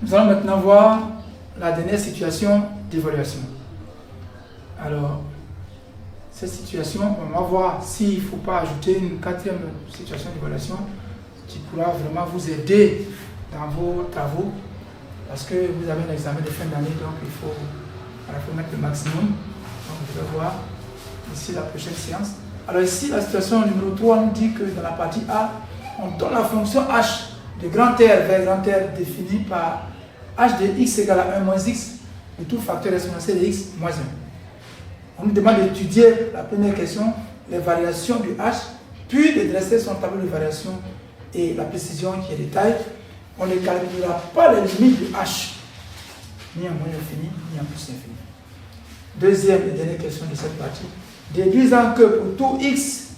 Nous allons maintenant voir la dernière situation d'évaluation. Alors, cette situation, on va voir s'il ne faut pas ajouter une quatrième situation d'évaluation qui pourra vraiment vous aider dans vos travaux, parce que vous avez un examen de fin d'année, donc il faut mettre le maximum. Donc vous allez voir ici la prochaine séance. Alors ici, la situation numéro 3 nous dit que dans la partie A, on donne la fonction h de grand R vers grand R définie par h de x égale à 1 moins x de tout facteur exponentiel de x moins 1. On nous demande d'étudier la première question, les variations du h, puis de dresser son tableau de variation et la précision qui est détaillée. On ne calculera pas les limites du h, ni en moins infini, ni en plus infini. Deuxième et dernière question de cette partie. Déduisant que pour tout x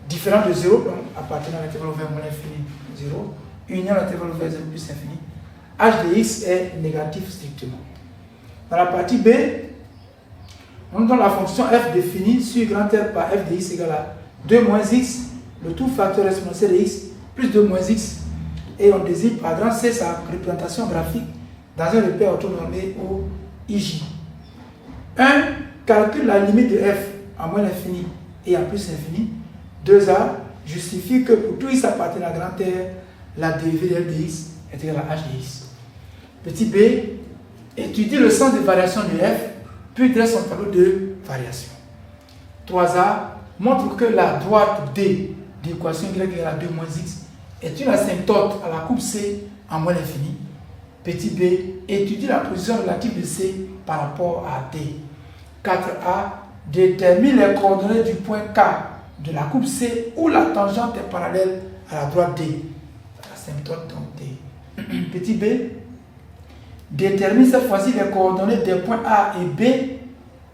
différent de 0, donc appartenant à l'intervalle vers moins infini 0, union à l'intervalle vers 0 plus infini, h de x est négatif strictement. Dans la partie B, on donne la fonction f définie sur grand R par f de x égale à 2 moins x, le tout facteur exponentiel de x plus 2 moins x, et on désigne par grand C sa représentation graphique dans un repère orthonormé au IJ. 1. Calcule la limite de f en moins l'infini et en plus infini. 2a. Justifie que pour tout x appartenant à grand R, la dérivée de f de x est égale à h de x. Petit b. Étudie le sens de variation de f, puis dresse son tableau de variation. 3a. Montre que la droite D de l'équation y égale à 2 moins x est une asymptote à la coupe C en moins l'infini. Petit b. Étudie la position relative de C par rapport à D. 4a. Détermine les coordonnées du point K de la coupe C où la tangente est parallèle à la droite D. L'asymptote donc D. Petit b. Détermine cette fois-ci les coordonnées des points A et B,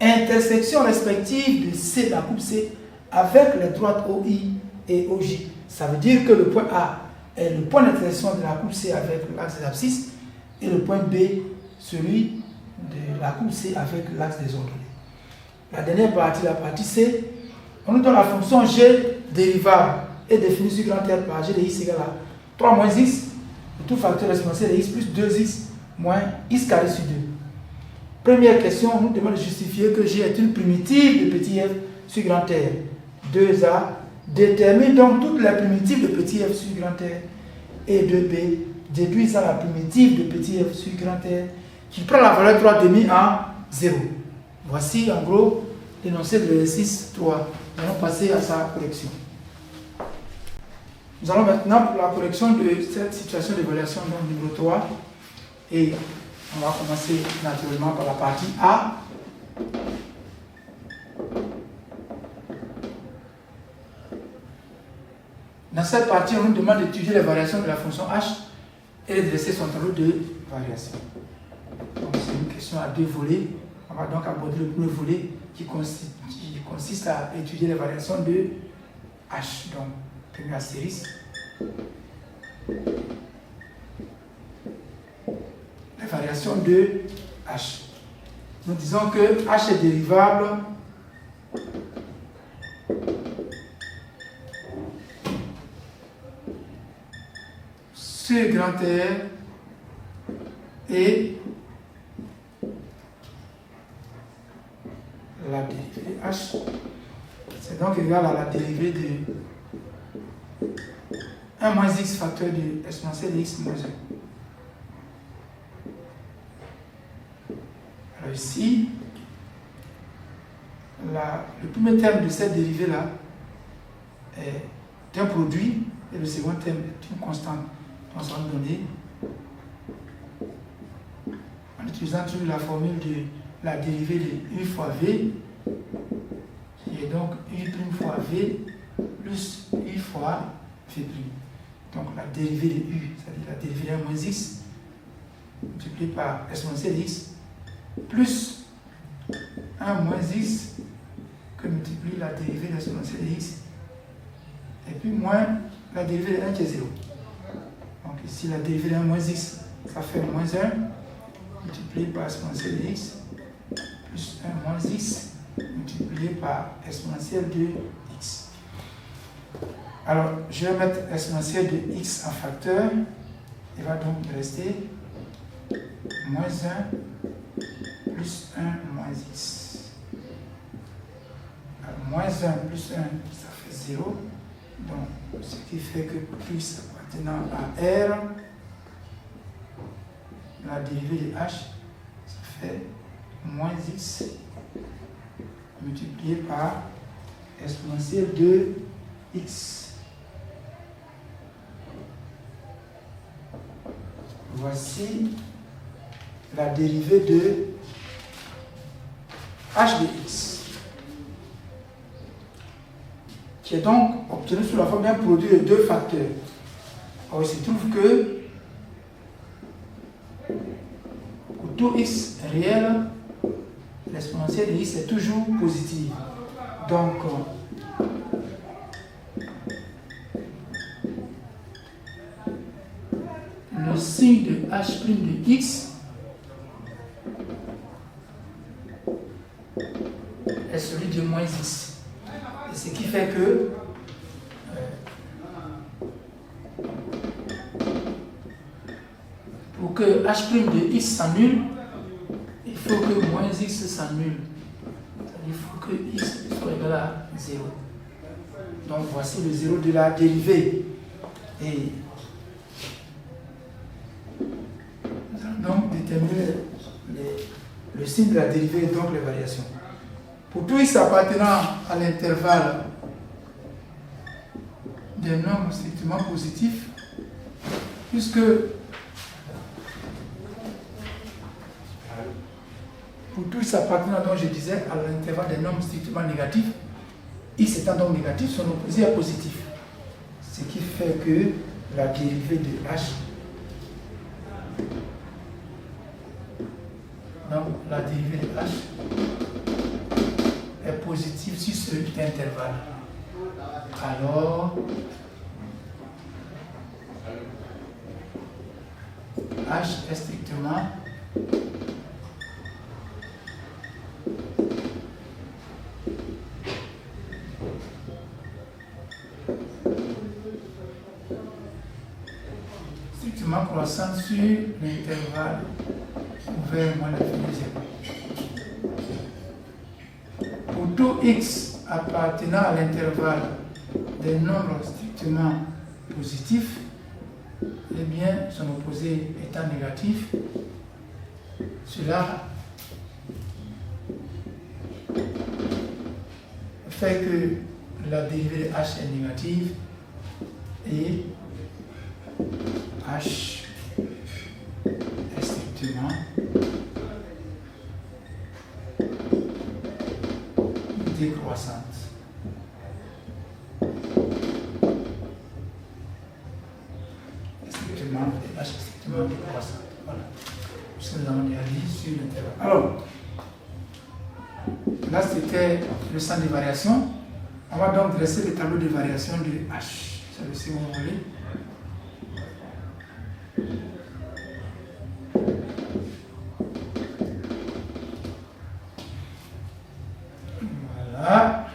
intersection respective de C de la coupe C avec les droites OI et OJ. Ça veut dire que le point A est le point d'intersection de la coupe C avec l'axe des abscisses et le point B, celui de la coupe C avec l'axe des ordonnées. La dernière partie, la partie C, on nous donne la fonction G dérivable et définie sur grand R par G de x égale à 3 moins x, tout facteur exponentiel de x plus 2x moins x carré sur 2. Première question, on nous demande de justifier que G est une primitive de petit f sur grand R. 2a, détermine donc toutes les primitives de petit f sur grand R. Et 2b, déduisant la primitive de petit f sur grand R qui prend la valeur 3,5 en 0. Voici en gros l'énoncé de l'exercice 3. Nous allons passer à sa correction. Nous allons maintenant pour la correction de cette situation d'évaluation numéro 3. Et on va commencer naturellement par la partie A. Dans cette partie, on nous demande d'étudier les variations de la fonction h et de dresser son tableau de variation. Donc c'est une question à deux volets. On va donc aborder le premier volet qui consiste à étudier les variations de h. Donc, premier astérisque. Les variations de h. Nous disons que h est dérivable sur grand R et la dérivée h, c'est donc égal à la dérivée de 1 moins x facteur de exponentielle de x moins 1. Alors ici, le premier terme de cette dérivée-là est un produit et le second terme est une constante. Donc ça va nous donner, en utilisant toujours la formule de la dérivée de u fois v, qui est donc u' fois v plus u fois v'. Donc la dérivée de u, c'est-à-dire la dérivée de 1 moins x, multiplié par exponentielle de x, plus 1 moins x que multiplie la dérivée de l'exponentielle de x, et puis moins la dérivée de 1 qui est 0. Donc ici la dérivée de 1 moins x, ça fait moins 1, multiplié par exponentielle de x, plus 1 moins x, multiplié par exponentielle de x. Alors, je vais mettre exponentielle de x en facteur. Il va donc rester moins 1 plus 1 moins x. Alors, moins 1 plus 1, ça fait 0. Donc, ce qui fait que pour x appartenant à R, la dérivée de h, ça fait moins x multiplié par exponentielle de x. Voici la dérivée de h de x, qui est donc obtenue sous la forme d'un produit de deux facteurs. Or, il se trouve que pour tout x réel, l'exponentielle de x est toujours positive. Donc, le signe de h' de x est celui de moins x. Et ce qui fait que pour que h' de x s'annule, il faut que moins x s'annule. Il faut que x soit égal à 0. Donc voici le 0 de la dérivée. Et nous allons donc déterminer le signe de la dérivée et donc les variations. Pour tout x appartenant à l'intervalle des nombres strictement positifs, puisque pour tout x appartenant, donc je disais, à l'intervalle des nombres strictement négatifs, x étant donc négatif, son opposé est positif. Ce qui fait que la dérivée de h, donc la dérivée de h est positive sur cet intervalle. Alors, h est strictement croissant sur l'intervalle ouvert moins l'infini 0. Pour tout x appartenant à l'intervalle des nombres strictement positifs, eh bien, son opposé étant négatif, cela fait que la dérivée de h est négative et h est strictement décroissante. H est strictement décroissante. Voilà. Puisque nous avons déjà dit sur l'intervalle. Alors, là c'était le centre des variations. On va donc dresser le tableau de variation de h. Celui-ci, vous voulez. Voilà.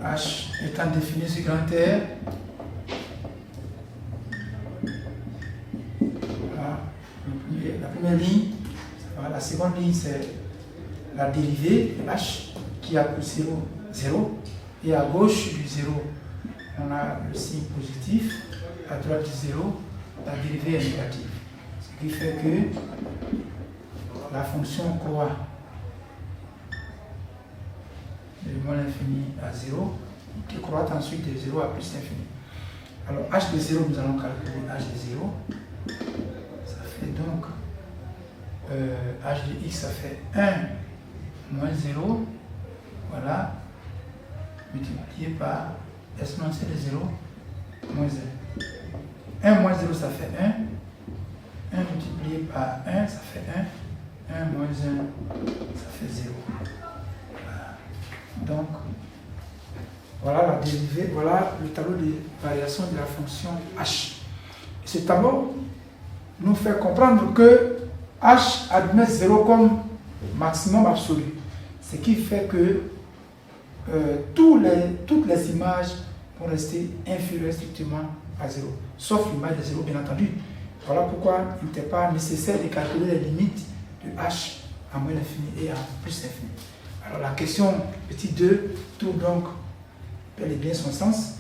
H étant défini sur grand R. Voilà. La première ligne, la seconde ligne, c'est la dérivée de H qui a pour 0, 0. Et à gauche du 0, on a le signe positif. À droite du 0, la dérivée est négative. Ce qui fait que la fonction croît de moins l'infini à 0, qui croît ensuite de 0 à plus l'infini. Alors h de 0, nous allons calculer h de 0. Ça fait donc h de x, ça fait 1 moins 0, voilà, multiplié par exponentielle de 0 moins 1. 1 moins 0, ça fait 1. 1 multiplié par 1, ça fait 1. 1 moins 1, ça fait 0. Donc, voilà la dérivée, voilà le tableau de variation de la fonction h. Et ce tableau nous fait comprendre que H admet 0 comme maximum absolu. Ce qui fait que toutes les images vont rester inférieures strictement à 0. Sauf l'image de 0, bien entendu. Voilà pourquoi il n'était pas nécessaire de calculer les limites de H à moins l'infini et à plus l'infini. Alors la question petit 2 trouve donc bel et bien son sens.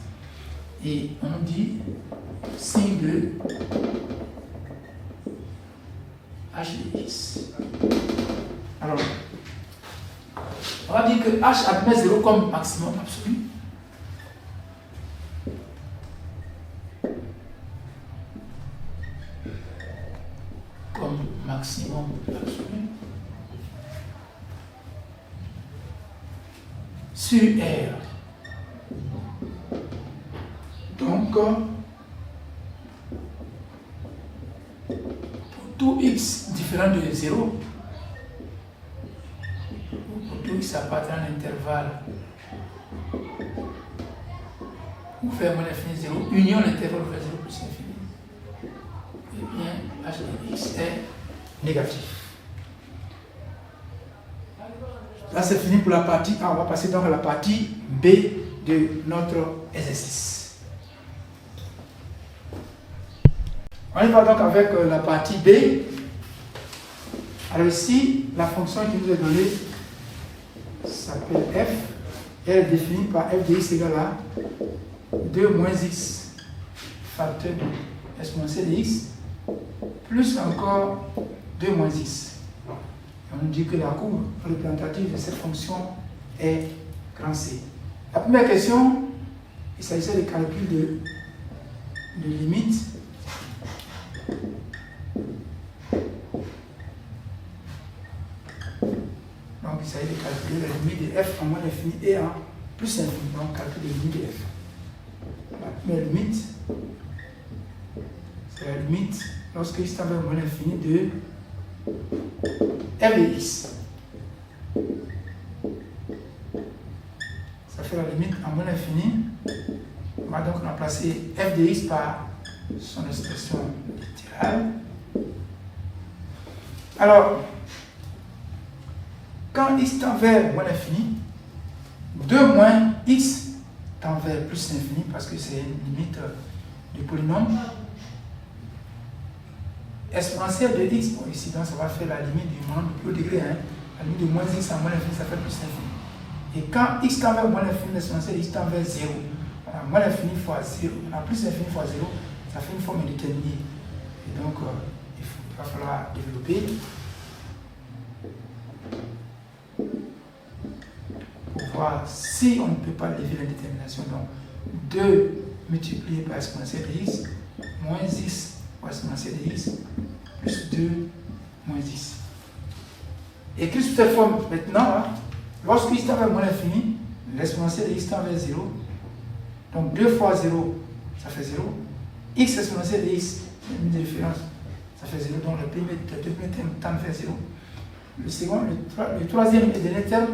Et on dit signe de H de X. Alors, on va dire que H admet 0 comme maximum absolu. Comme maximum absolu. Sur R. Donc, pour tout X différent de 0, pour tout X appartenant à l'intervalle où faire moins l'infini 0, union l'intervalle où faire 0 plus l'infini, eh bien, H de X est négatif. Là, c'est fini pour la partie A. On va passer donc à la partie B de notre exercice. On y va donc avec la partie B. Alors ici, la fonction qui nous est donnée s'appelle f. Elle est définie par f de x égale à 2 moins x facteur de exponentielle de x plus encore 2 moins x. Et on nous dit que la courbe représentative de cette fonction est grand C. La première question, il s'agissait de calcul de limite. Donc il s'agit de calculer la limite de f en moins l'infini et en plus l'infini. Donc calcul de limite de f. La première limite, c'est la limite lorsque x tend vers moins l'infini de f de x. Ça fait la limite en moins l'infini. On va donc remplacer f de x par son expression littérale. Alors, quand x tend vers moins l'infini, 2 moins x tend vers plus l'infini parce que c'est une limite du polynôme. Exponentielle de x, bon, ici donc ça va faire la limite du moins du plus haut degré. Hein. La limite de moins x à moins l'infini, ça fait plus l'infini. Et quand x tend vers moins l'infini, l'exponentielle de x tend vers 0. Voilà, moins l'infini fois 0, plus l'infini fois 0, ça fait une forme indéterminée. Et donc, il va falloir développer pour voir si on ne peut pas lever l'indétermination. Donc, 2 multiplié par exponentielle de x, moins x par exponentielle de x, plus 2 moins x. Écrit sous cette forme maintenant, hein, lorsque x tend vers moins l'infini, l'exponentielle de x tend vers 0. Donc 2 fois 0, ça fait 0. X exponentielle de x, c'est une référence, ça fait 0. Donc le premier terme tend vers 0. Le second, le troisième et dernier terme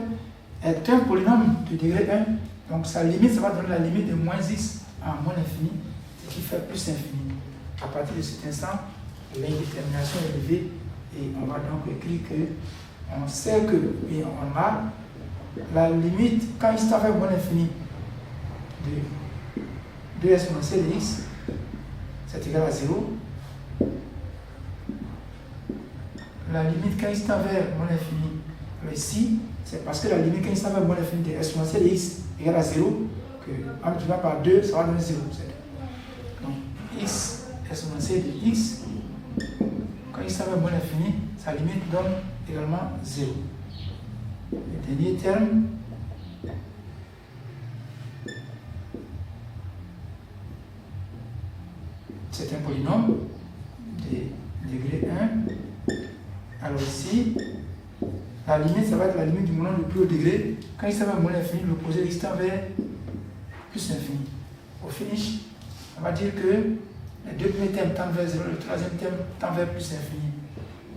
est un polynôme de degré 1. Donc sa limite, ça va donner la limite de moins x à moins l'infini, ce qui fait plus infini. À partir de cet instant, l'indétermination est levée et on va donc écrire que on sait que, et on a la limite, quand x tend vers moins l'infini de exponentielle de x, c'est égal à 0. La limite quand x tend vers moins l'infini, ici, c'est parce que la limite quand x tend vers moins l'infini de exponentielle de x égale à 0, que en multipliant par 2, ça va donner 0. Donc x exponentielle de x, quand x tend vers moins l'infini, sa limite donne également 0. Le dernier terme, c'est un polynôme de degré 1. Alors ici, la limite, ça va être la limite du monon le plus haut degré. Quand il s'avère moins l'infini, l'opposé de x tend vers plus l'infini. Au finish, on va dire que les deux premiers termes tendent vers 0, le troisième terme tend vers plus l'infini.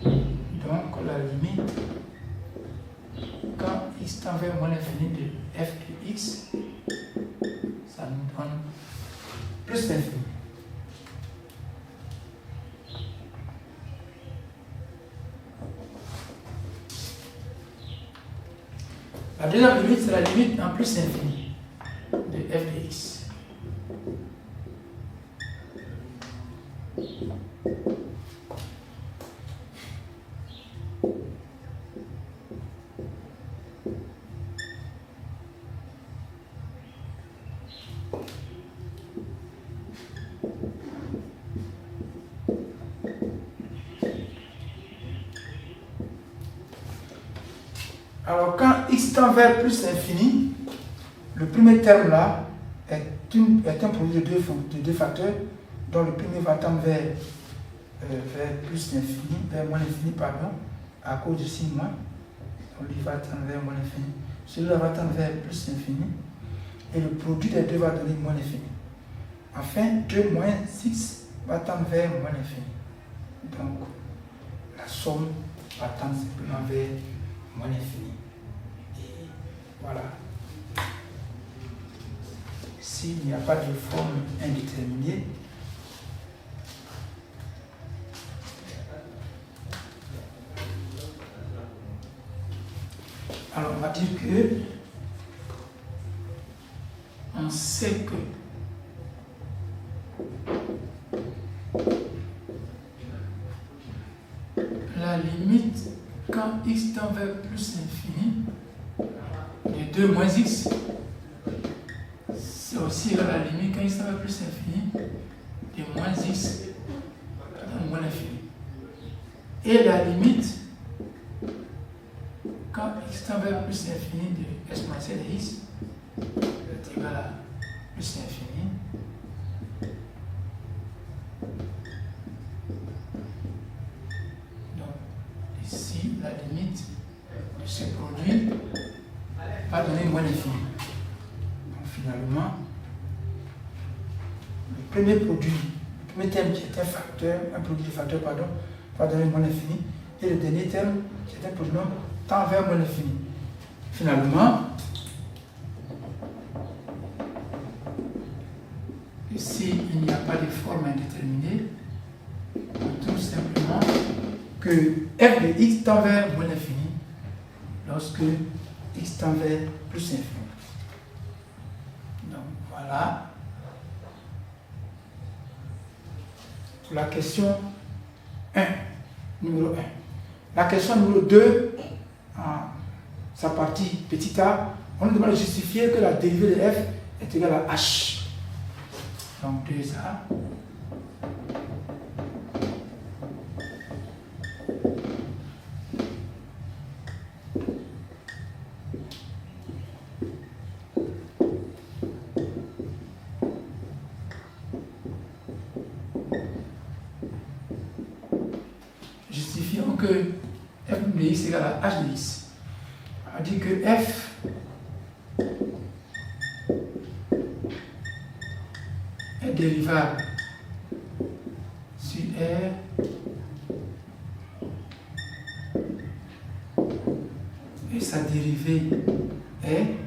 Donc la limite, quand x tend vers moins l'infini de f de x, ça nous donne plus l'infini. deuxième limite, c'est la limite en plus infini de f de x. Alors, quand x tend vers plus l'infini, le premier terme là est un produit de deux facteurs, dont le premier va tendre vers plus l'infini, vers moins l'infini, pardon, à cause de signe moins. Donc, lui va tendre vers moins l'infini. Celui-là va tendre vers plus l'infini. Et le produit des deux va donner moins l'infini. Enfin, 2 moins x va tendre vers moins l'infini. Donc, la somme va tendre simplement vers moins l'infini. Et voilà. S'il n'y a pas de forme indéterminée, alors on va dire que on sait que la limite quand x tend vers plus l'infini de 2 moins x, c'est aussi la limite quand x tend vers plus l'infini de moins x dans moins l'infini. Et la limite quand x tend vers plus l'infini de exponentielle de x est égal à plus l'infini ici, la limite de ce produit va donner moins l'infini. Donc finalement, le premier produit, le premier terme qui est un facteur, un produit de facteur, pardon, va donner moins l'infini. Et le dernier terme, qui est un produit tend vers moins l'infini. Finalement, ici, il n'y a pas de forme indéterminée, on trouve simplement que f de x tend vers moins l'infini lorsque x tend vers plus l'infini. Donc voilà pour la question 1, numéro 1. La question numéro 2, sa partie petit a, on nous demande de justifier que la dérivée de f est égale à h. Donc 2a. Justifions que f de x égale à h de x. On dit que f est dérivable sur R et sa dérivée est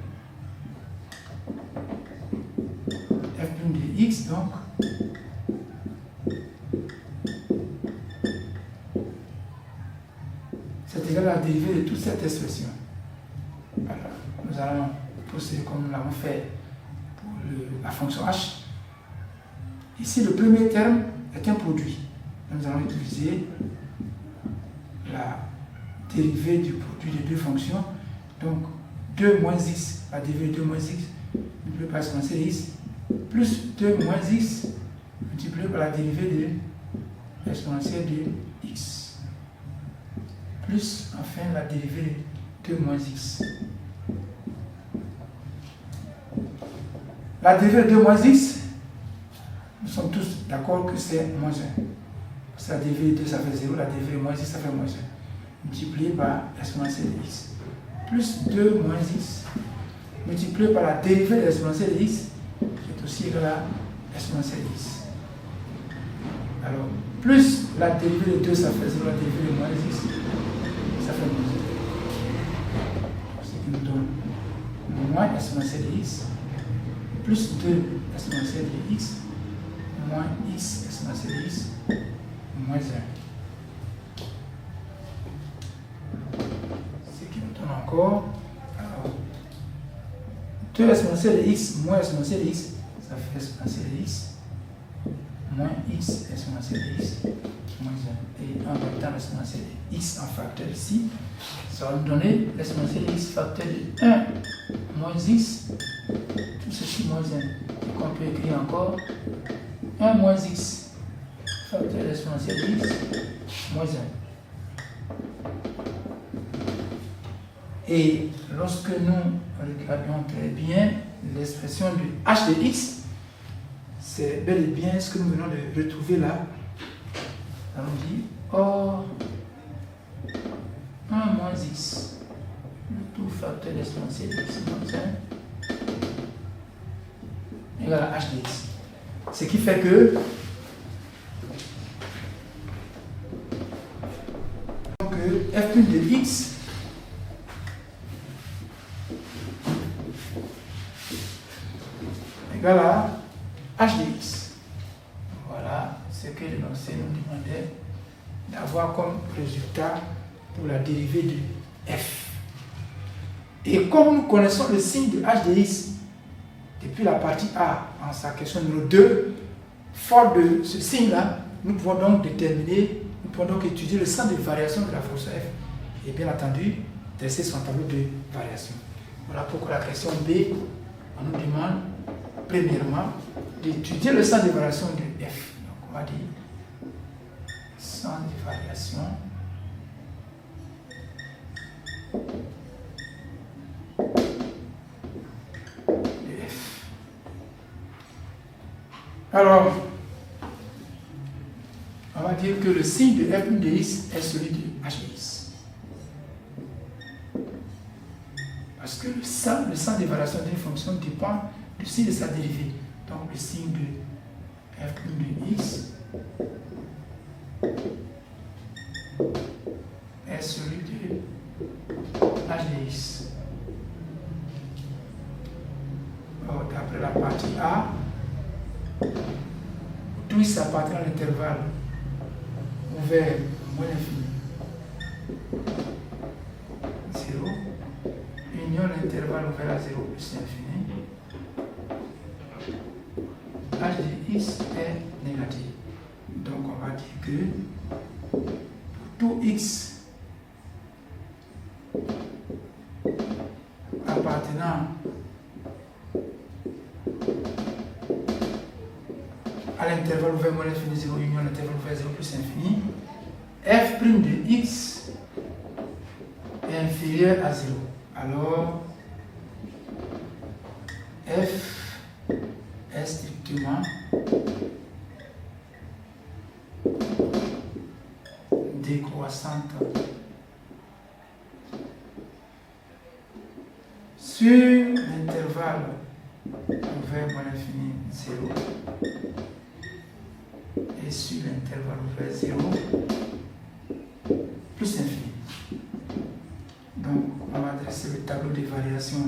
f' de x, donc c'est égal à la dérivée de toute cette expression. Alors, nous allons procéder comme nous l'avons fait pour la fonction h. Ici, le premier terme est un produit. Nous allons utiliser la dérivée du produit de deux fonctions. Donc, 2 moins x, la dérivée de 2 moins x multiplié par exponentielle de x, plus 2 moins x multiplié par la dérivée de l'exponentielle de x, plus enfin la dérivée de 2 moins x. La dérivée de 2 moins x, nous sommes tous d'accord que c'est moins 1. Parce que la dérivée de 2, ça fait 0, la dérivée de moins x, ça fait moins 1. Multiplié par l'exponentielle de x. Plus 2 moins x, multiplié par la dérivée de l'exponentielle de x, qui est aussi égale à l'exponentielle de x. Alors, plus la dérivée de 2, ça fait 0, la dérivée de moins x, ça fait moins 1. Ce qui nous donne moins exponentielle de x, plus 2 exponentielle de x, moins x exponentielle de x, moins 1. Ce qui nous donne encore, alors, 2 exponentielle de x moins exponentielle de x, ça fait exponentielle de x moins x exponentielle de x moins 1. Et en même temps, l'exponentielle de x en facteur ici, ça va nous donner l'exponentielle de x facteur de 1 moins x, tout ceci moins 1. Donc on peut écrire encore 1 moins x facteur de l'exponentielle de x moins 1. Et lorsque nous regardons très bien l'expression de h de x, c'est bel et bien ce que nous venons de retrouver là. On dit, or 1 moins x, le tout facteur de l'exponentielle de x moins 1 égale à h de x. Ce qui fait que f' de x égale à h de x. Voilà ce que l'énoncé nous demandait d'avoir comme résultat pour la dérivée de f. Et comme nous connaissons le signe de h de x depuis la partie A en sa question numéro 2, fort de ce signe-là, nous pouvons donc déterminer, nous pouvons donc étudier le sens de variation de la force f et bien entendu dresser son tableau de variation. Voilà pourquoi la question B, on nous demande premièrement d'étudier le sens de variation de f. Donc on va dire sens de variation de f. Alors, on va dire que le signe de f' de x est celui de h de x. Parce que le sens de variation d'une fonction dépend du signe de sa dérivée. Donc le signe de f' de x est celui de h de x. D'après la partie A, tout x appartient à l'intervalle ouvert moins l'infini 0, union l'intervalle ouvert à 0 plus l'infini, h de x est négatif. Donc on va dire que pour tout x appartenant à l'intervalle ouvert moins l'infini 0, union l'intervalle ouvert 0 plus infini, f' de x est inférieur à 0. Alors, f est strictement décroissante sur l'intervalle ouvert moins l'infini 0 et sur l'intervalle ouvert 0 plus infini. Donc, on va dresser le tableau de variation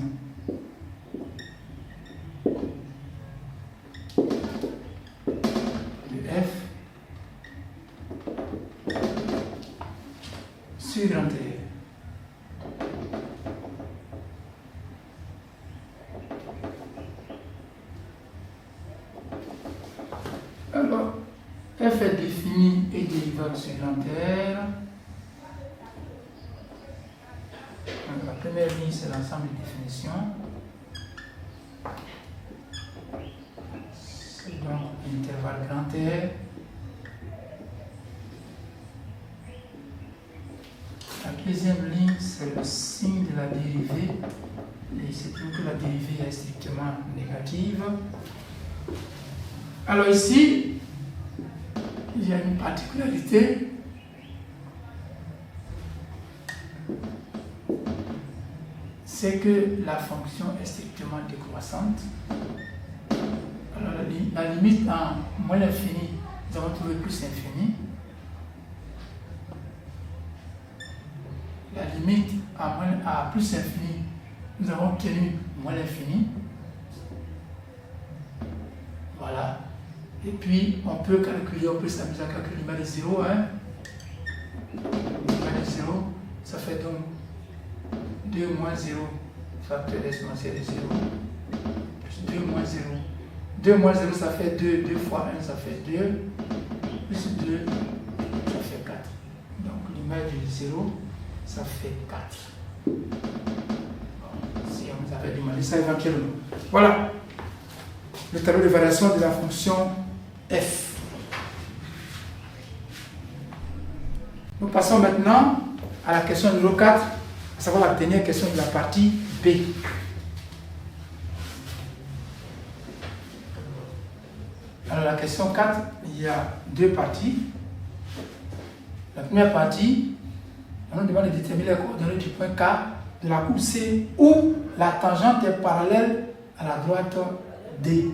de f sur grand T. Alors, f est défini et dérivable sur grand R. Donc, la première ligne, c'est l'ensemble des définitions. C'est donc l'intervalle grand R. La deuxième ligne, c'est le signe de la dérivée. Et c'est plus que la dérivée est strictement négative. Alors ici, il y a une particularité. C'est que la fonction est strictement décroissante. Alors la limite en moins l'infini, nous avons trouvé plus infini. La limite à plus infini, nous avons obtenu moins l'infini. Voilà. Et puis, on peut calculer, on peut s'amuser à calculer l'image de 0. Hein? L'image de 0, ça fait donc 2 moins 0 facteur exponentiel de 0, plus 2 moins 0. 2 moins 0, ça fait 2, 2 fois 1, ça fait 2, plus 2, ça fait 4. Donc l'image de 0, ça fait 4. Si on nous avait demandé ça éventuellement. Voilà le tableau de variation de la fonction f. Nous passons maintenant à la question numéro 4, à savoir la dernière question de la partie B. Alors la question 4, il y a deux parties. La première partie, on nous demande de déterminer les coordonnées du point K de la courbe C où la tangente est parallèle à la droite D.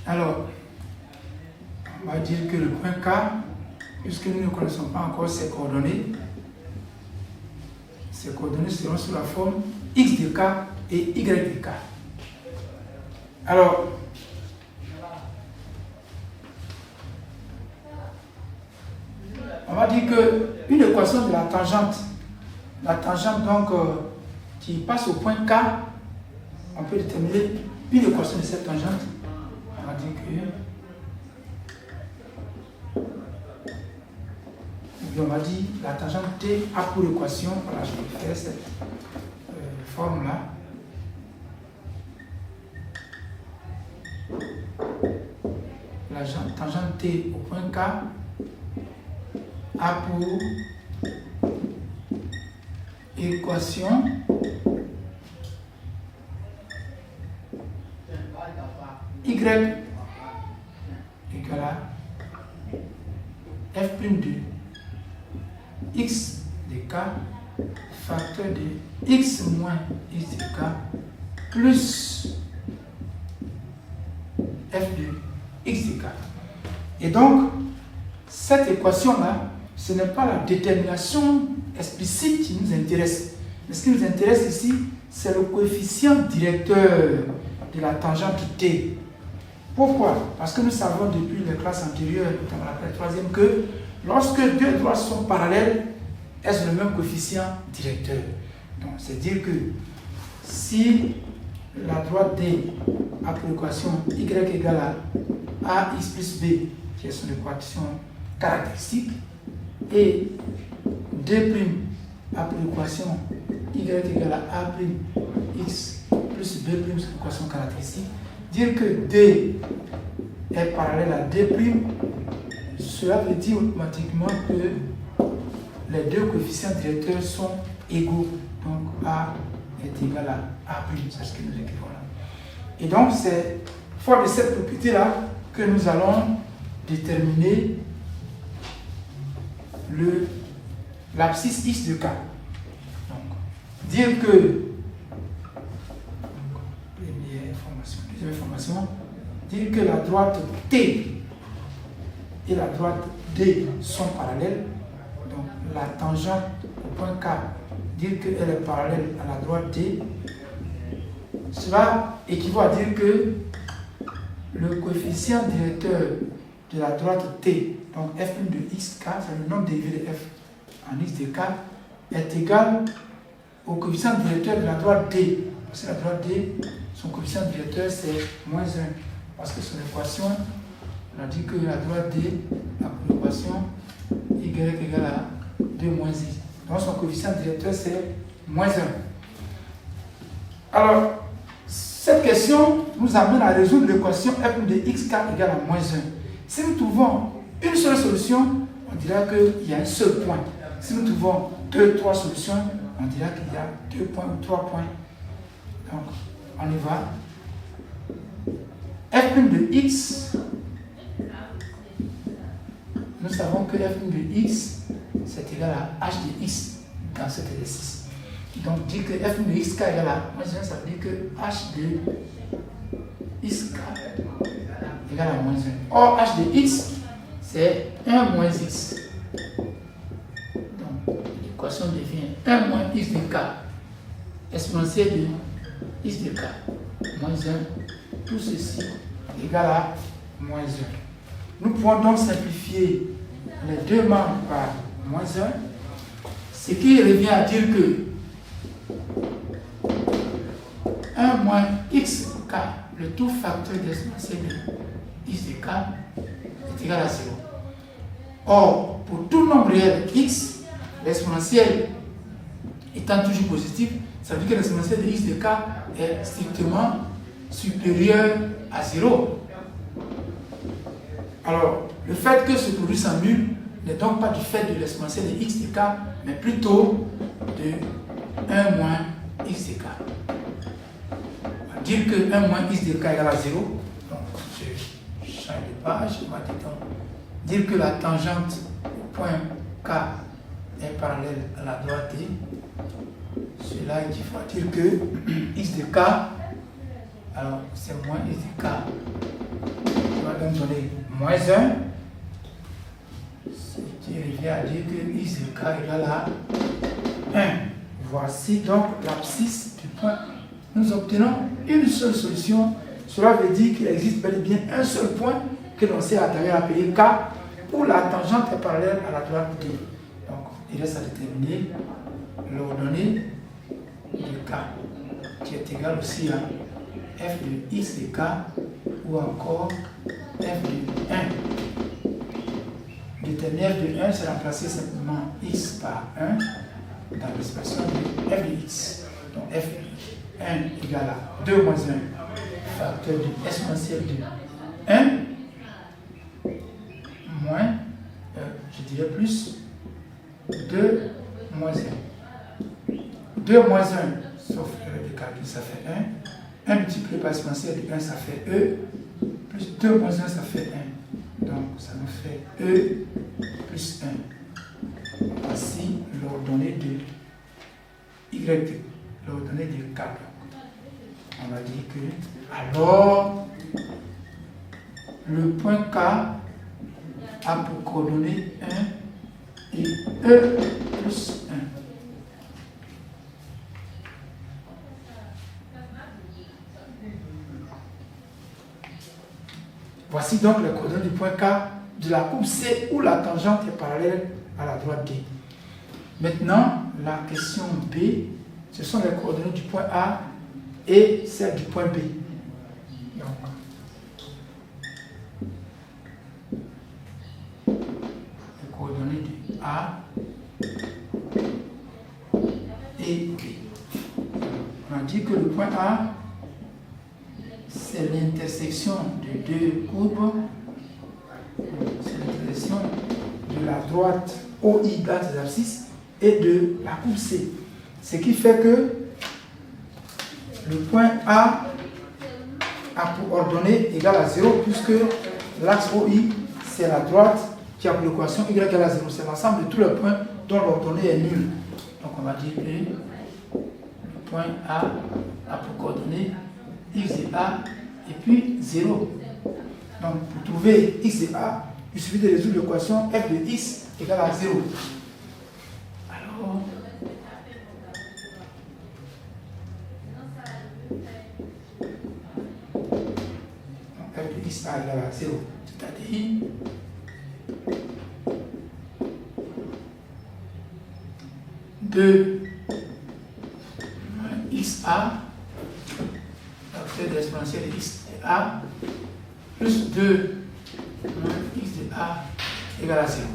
Alors, on va dire que le point K, puisque nous ne connaissons pas encore ses coordonnées seront sous la forme x de K et y de K. Alors, on va dire qu'une équation de la tangente donc qui passe au point K, on peut déterminer une équation de cette tangente. On va dire la tangente T a pour équation, voilà, je vais faire cette forme-là. La tangente T au point K a pour équation y égale à f' de x de k facteur de x moins x de k plus f de x de k. Et donc, cette équation-là, ce n'est pas la détermination explicite qui nous intéresse. Mais ce qui nous intéresse ici, c'est le coefficient directeur de la tangente T. Pourquoi? Parce que nous savons depuis les classes antérieures, notamment la troisième, que lorsque deux droites sont parallèles, elles ont le même coefficient directeur. Donc, c'est dire que si la droite D a pour équation y égale à ax plus b, qui est son équation caractéristique, et D' a pour équation y égale à a' x plus b', c'est l'équation caractéristique, dire que D est parallèle à D', cela veut dire automatiquement que les deux coefficients directeurs sont égaux. Donc A est égal à A', c'est ce que nous écrivons là. Et donc c'est fort de cette propriété-là que nous allons déterminer l'abscisse x de K. Donc, dire que deuxième information, dire que la droite T et la droite D sont parallèles, donc la tangente au point K, dire qu'elle est parallèle à la droite D, cela équivaut à dire que le coefficient directeur de la droite T, donc f' de xk, c'est le nombre dérivé de f en x de k, est égal au coefficient directeur de la droite D. Parce que la droite D, son coefficient directeur c'est moins 1. Parce que son équation, on a dit que la droite D a pour équation y égale à 2 moins x. Donc son coefficient directeur c'est moins 1. Alors, cette question nous amène à résoudre l'équation f de xk égale à moins 1. Si nous trouvons une seule solution, on dira qu'il y a un seul point. Si nous trouvons 2, 3 solutions, on dira qu'il y a 2 points ou 3 points. Donc, on y va. f' de x, nous savons que f' de x, c'est égal à h de x dans cet exercice. Donc dire que f de xk égale à moins 1, ça veut dire que h de xk égale à moins 1. Or h de x, c'est 1 moins x. Donc l'équation devient 1 moins x de k exponentielle de x de k moins 1. Tout ceci égale à moins 1. Nous pouvons donc simplifier les deux membres par moins 1, ce qui revient à dire que 1 moins x de k, le tout facteur d'exponentielle de x de k, est égal à 0. Or, pour tout nombre réel x, l'exponentielle étant toujours positif, ça veut dire que l'exponentielle de x de k est strictement supérieure à 0. Alors, le fait que ce produit s'annule n'est donc pas du fait de l'exponentielle de x de k, mais plutôt de 1 moins x de k. On va dire que 1 moins x de k égale à 0. Donc, je change de page. On va dire que la tangente au point k est parallèle à la droite t. Cela il faut dire que x de k, alors c'est moins x de k, qui va donc donner moins 1, ce qui revient à dire que x de k égale à 1. Voici donc l'abscisse du point. Nous obtenons une seule solution. Cela veut dire qu'il existe bel et bien un seul point que l'on sait à travers appelé k, où la tangente est parallèle à la droite t. Donc il reste à déterminer l'ordonnée de k, qui est égal aussi à f de x de k, ou encore f de 1. Déterminer f de 1, c'est remplacer simplement x par 1 dans l'expression de f de x. Donc f de 1 égale à 2 moins 1, facteur de exponentielle de 1, moins, je dirais plus, 2 moins 1. 2 moins 1, sauf le calcul, ça fait 1. 1 multiplié par exponentielle de 1, ça fait e. Plus 2 moins 1, ça fait 1. Donc, ça nous fait e plus 1. Voici l'ordonnée de y, l'ordonnée de k. On va dire que, alors, le point k a pour coordonnée 1 et e plus 1. Voici donc les coordonnées du point K de la courbe C où la tangente est parallèle à la droite D. Maintenant, la question B, ce sont les coordonnées du point A et celles du point B. Donc, les coordonnées du A et B. On a dit que le point A, c'est l'intersection de deux courbes, c'est l'intersection de la droite OI dans ces abscisses et de la courbe C. Ce qui fait que le point A a pour ordonnée égale à 0 puisque l'axe OI, c'est la droite qui a pour équation y égale à 0. C'est l'ensemble de tous les points dont l'ordonnée est nulle. Donc on va dire que le point A a pour coordonnée x de A et puis 0. Donc pour trouver x de A, il suffit de résoudre l'équation f de x égale à 0. Alors, f de x A égale à 0, c'est-à-dire xa, facteur de l'exponentielle de x de a, plus 2 moins x de a égale à 0.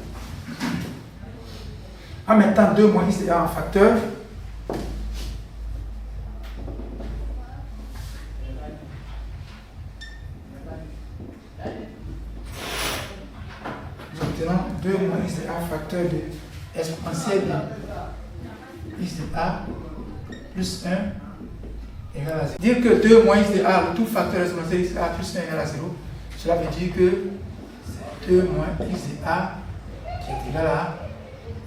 En mettant 2 moins x de a en facteur, nous obtenons 2 moins x de a facteur de exponentielle de x de a plus 1 égale à 0. Dire que 2 moins x de a, le tout facteur exponentiel x de a plus 1 égale à 0, cela veut dire que c'est 2 moins x de a qui est égal à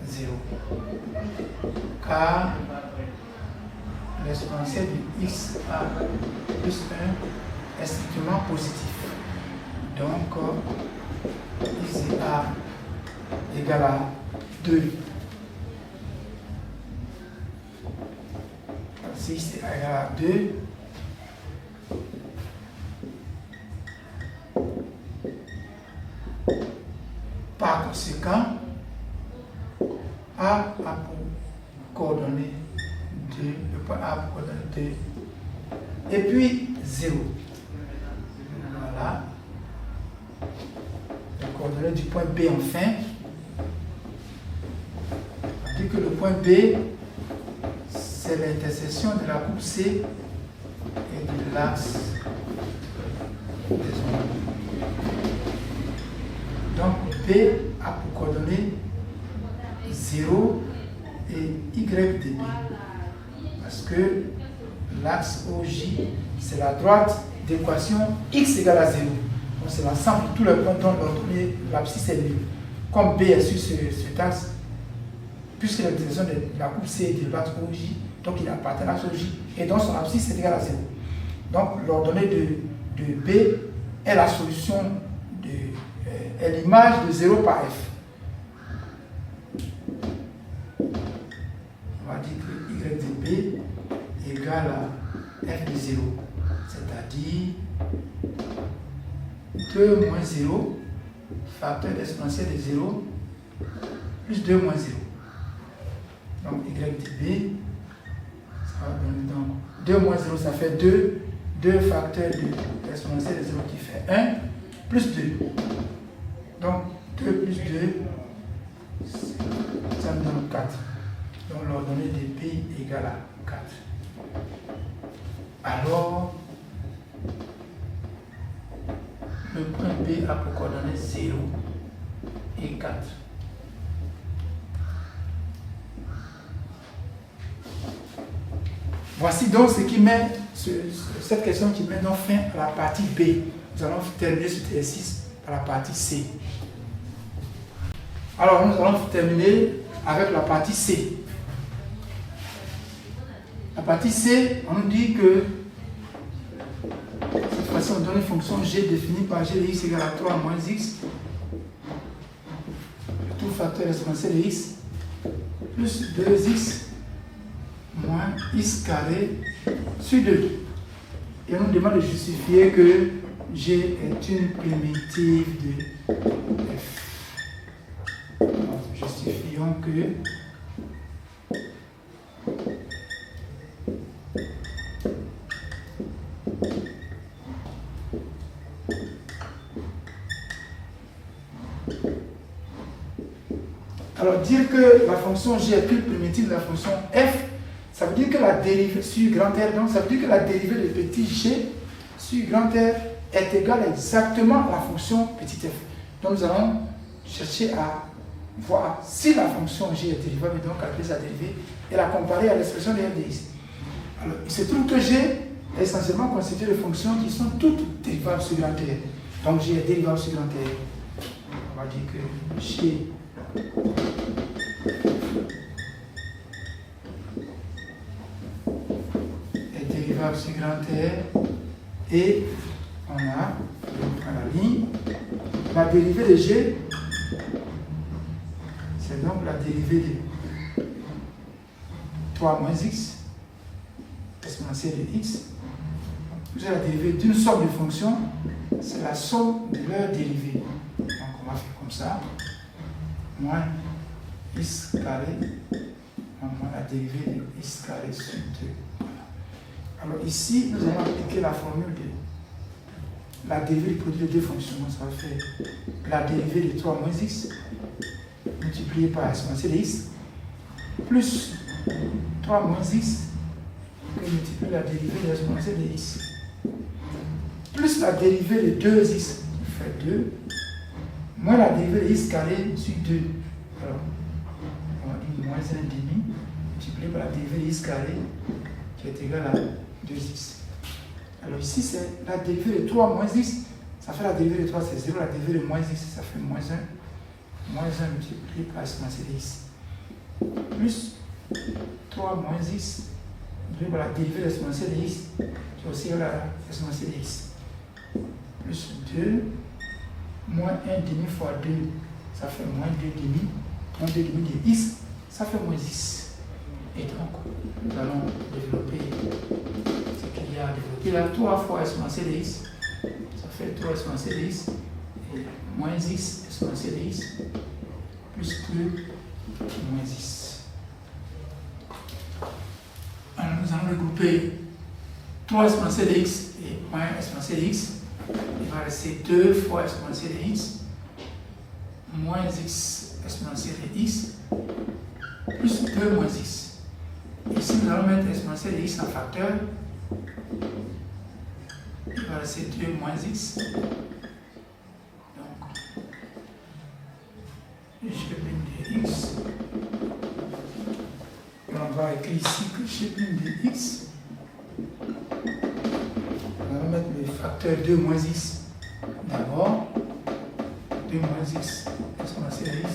0. Car l'exponentielle de x à plus 1 est strictement positif. Donc, x de a égale à 2. Si x est égal à 2, par conséquent, A a pour coordonnée 2, le point A a pour coordonnée 2, et puis 0. Voilà. La coordonnée du point B enfin. On dit que le point B, c'est l'intersection de la coupe C et de l'axe des ondes. Donc B a pour coordonnées 0 et y de B. Parce que l'axe OJ, c'est la droite d'équation x égale à 0. Donc c'est l'ensemble de tous les points dont l'abscisse est libre. Comme B est sur cet axe, puisque l'intersection de la coupe C est de l'axe OJ, donc il appartient à l'axe OJ, et donc son abscisse est égale à 0. Donc l'ordonnée de B est la solution est l'image de 0 par f. On va dire que y de b égale à f de 0, c'est-à-dire 2 moins 0, facteur exponentiel de 0, plus 2 moins 0. Donc y de b, ça va donner donc 2 moins 0, ça fait 2, 2 facteurs de l'exponentiel de 0 qui fait 1, plus 2. Donc 2 plus 2, ça me donne 4. Donc l'ordonnée de B égale à 4. Alors, le point B a pour coordonnées 0 et 4. Voici donc ce qui met, cette question qui met donc fin à la partie B. Nous allons terminer cet exercice par la partie C. Alors, nous allons terminer avec la partie C. La partie C, on nous dit que cette fois-ci, on donne une fonction g définie par g de x égale à 3 moins x, tout facteur exponentiel de x, plus 2x moins x carré sur 2. Et on nous demande de justifier que g est une primitive de f. Justifions que alors dire que la fonction g est plus primitive de la fonction f, ça veut dire que la dérivée sur grand R, donc ça veut dire que la dérivée de petit g sur grand R est égale exactement à la fonction petit f. Donc nous allons chercher à voir si la fonction g est dérivable et donc calculer sa dérivée et la comparer à l'expression de f de x. Alors, il se trouve que g est essentiellement constitué de fonctions qui sont toutes dérivables sur grand R. Donc g est dérivable sur grand R. On va dire que g est dérivable sur grand R et on a, on prend la ligne, la dérivée de g, c'est donc la dérivée de 3 moins x, exponentielle de x, plus la dérivée d'une somme de fonctions, c'est la somme de leurs dérivées. Donc on va faire comme ça, moins x carré, moins la dérivée de x carré sur 2. Voilà. Alors ici, nous allons appliquer la formule de la dérivée du produit de deux fonctions. Ça va faire la dérivée de 3 moins x multiplié par l'exponentielle de x plus 3 moins x qui multiplie la dérivée de l'exponentielle de x plus la dérivée de 2x qui fait 2 moins la dérivée de x carré sur 2. Alors, on va dire moins 1 demi multiplié par la dérivée de x carré qui est égale à 2x. Alors ici, c'est la dérivée de 3 moins x, ça fait la dérivée de 3, c'est 0, la dérivée de moins x, ça fait moins 1. Moins 1 multiplié par l'exponentielle de x. Plus 3 moins x vais la dérivée de l'exponentielle de x, j'ai aussi l'exponentielle de x. Plus 2, moins 1 demi fois 2, ça fait moins 2 demi. Moins 2 demi de x, ça fait moins 10. Et donc, nous allons développer ce qu'il y a à développer là. 3 fois exponentielle de x, ça fait 3 exponentielle de x, et moins x exponentielle de x, plus 2, moins 10. Alors, nous allons regrouper 3 exponentielle de x et moins exponentielle de x. Il va rester 2 fois exponentielle de x, moins x exponentielle de x, plus 2 moins x. Ici, nous allons mettre exponentielle de x en facteur. Il va rester 2 moins x. Donc, g' de x. On va écrire ici que g' de x. On va mettre le facteur 2 moins x d'abord. 2 moins x exponentielle de x.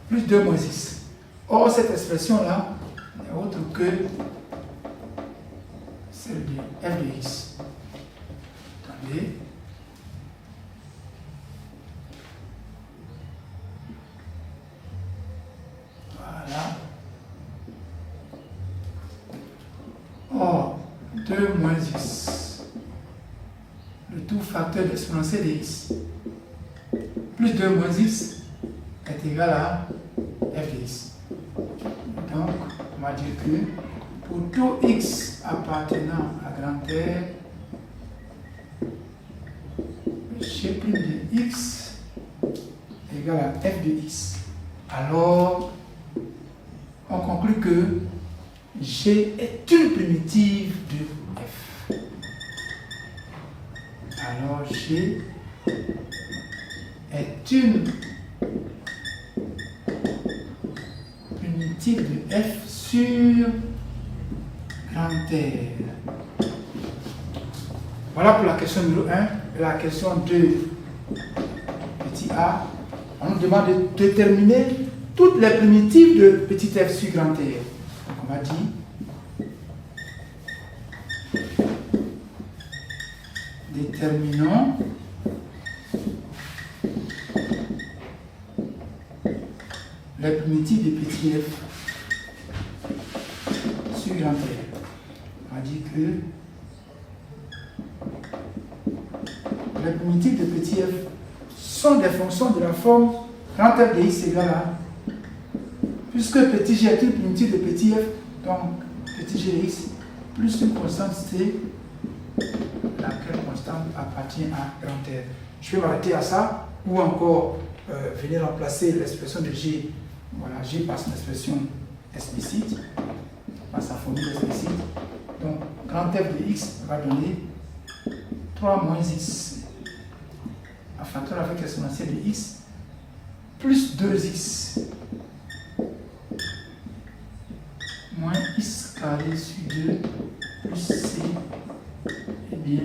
Plus 2 moins x. Or, cette expression-là n'est autre que celle de f de x. Attendez. Voilà. Or, 2 moins x, le tout facteur d'exponentielle de x, plus 2 moins x est égal à f de x. Donc, on va dire que pour tout x appartenant à grand R, g' de x est égal à f de x. Alors, on conclut que g est une primitive de f. Alors, g est une primitive de f sur grand R. Voilà pour la question numéro 1. La question 2, petit a, on nous demande de déterminer toutes les primitives de petit f sur grand R. Donc on va dire déterminons les primitives de petit f sur grand R. On va dire que les primitives de petit f sont des fonctions de la forme grand F de x égale à, puisque petit g est une primitive de petit f, donc petit g de x plus une constante c, laquelle constante appartient à grand R. Je vais m'arrêter à ça, ou encore venir remplacer l'expression de g. Voilà, g par son expression explicite, par sa formule explicite. Donc, grand F de x va donner 3 moins x, en facteur avec l'exponentielle de x, plus 2x, moins x carré sur 2, plus c, et bien,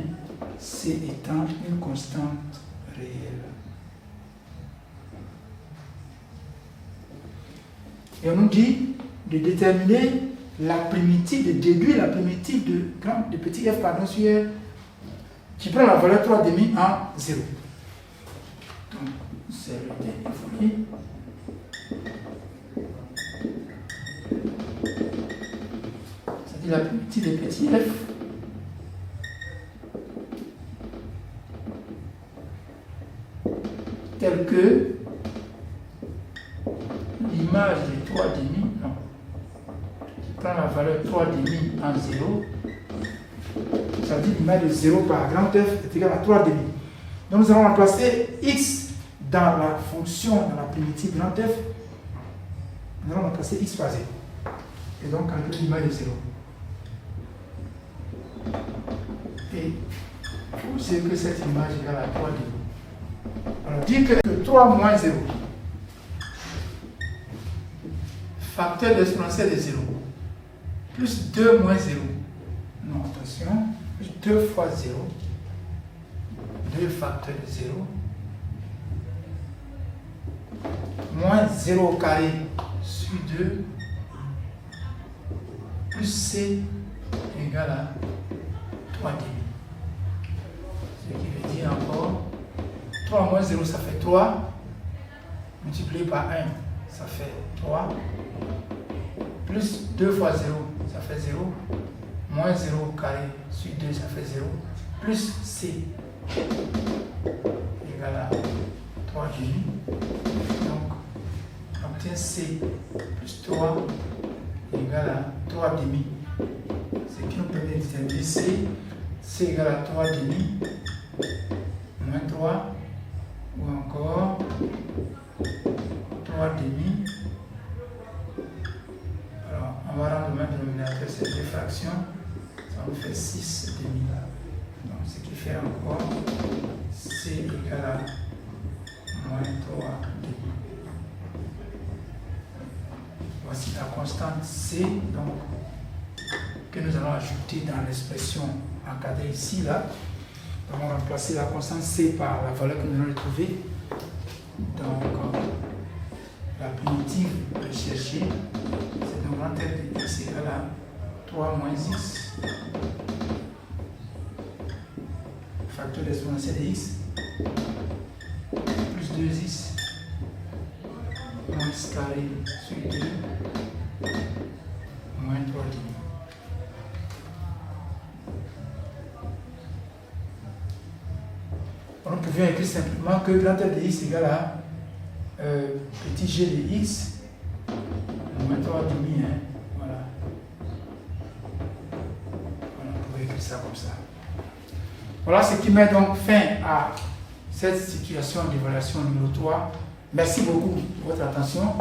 c étant une constante réelle. Et on nous dit de déterminer la primitive, de déduire la primitive de petit f pardon, sur R, qui prend la valeur 3,5 en 0. Donc, c'est le dernier fourni. C'est-à-dire la primitive de petit f telle que l'image de 3,5, non, qui prend la valeur 3,5 en 0, c'est-à-dire l'image de 0 par grand F est égale à 3,5. Donc nous allons remplacer x dans la fonction, dans la primitive grand F, nous allons remplacer x par 0. Et donc calculer l'image de 0. Et vous savez que cette image est égale à 3,5. Alors dire que 3 moins 0, facteur d'exponentielle de 0, plus 2 moins 0, non, attention, plus 2 fois 0, 2 facteur de 0, moins 0 au carré sur 2, plus C égale à 3 demi. Ce qui veut dire encore 3 moins 0 ça fait 3, multiplié par 1 ça fait 3, plus 2 fois 0 ça fait 0, moins 0 carré sur 2 ça fait 0, plus C égale à 3 demi. Donc on obtient C plus 3 égale à 3 demi. Ce qui nous permet de déterminer C égale à 3 demi, moins 3, ou encore 3 demi. Alors, on va rendre le même dénominateur ces deux fractions, ça nous fait 6 demi. Donc, ce qui fait encore C égale à moins 3 demi. Voici la constante C, donc, que nous allons ajouter dans l'expression encadrée ici, là. Nous allons remplacer la constante C par la valeur que nous allons retrouver. Donc, la primitive recherchée, c'est donc grand F de x égale à 3 moins x, facteur d'exponentielle de x, plus 2x, moins x carré sur 2, moins 3 demi. Nous pouvons écrire simplement que grand F de x égale à petit g de x moins 3 demi. Voilà. On peut écrire ça comme ça. Voilà ce qui met donc fin à cette situation d'évaluation numéro 3. Merci beaucoup pour votre attention.